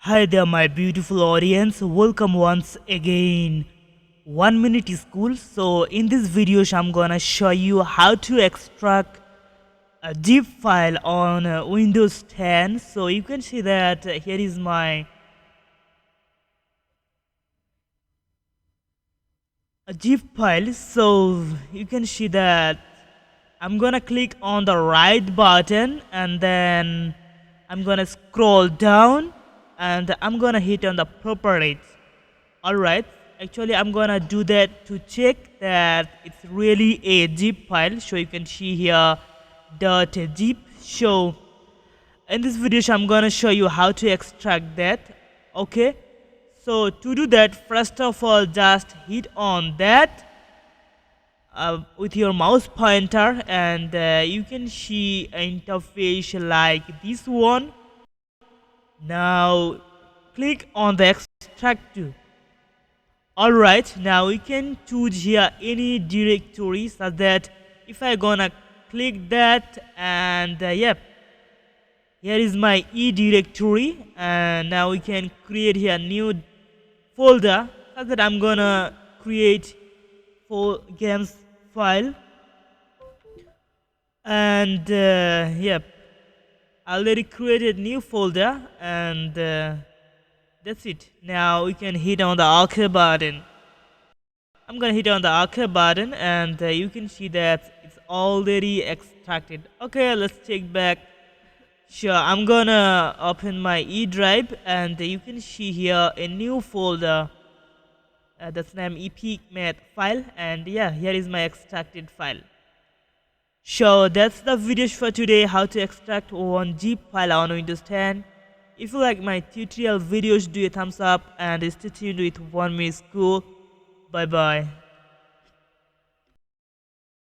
Hi there, my beautiful audience. Welcome once again. 1 minute is cool. So, in this video, I'm gonna show you how to extract a zip file on Windows 10. So, you can see that here is my zip file. So, you can see that I'm gonna click on the right button and then I'm gonna scroll down and I'm gonna hit on the properties. Alright, actually I'm gonna do that to check that it's really a zip file. So you can see here .zip. So in this video I'm gonna show you how to extract that. Okay, so to do that, first of all just hit on that with your mouse pointer and you can see an interface like this one. Now click on the extract to. Alright, now we can choose here any directory so that if I gonna click that and yep, here is my E directory and now we can create here new folder so that I'm gonna create for games file and yep, I already created new folder and that's it. Now we can hit on the OK button. I'm gonna hit on the OK button and you can see that it's already extracted. Okay, let's check back. Sure, I'm gonna open my E drive and you can see here a new folder that's named epic file and yeah, here is my extracted file. So that's the video for today, how to extract one zip file on Windows 10. If you like my tutorial videos, do a thumbs up and stay tuned with 1 minute school. Bye bye.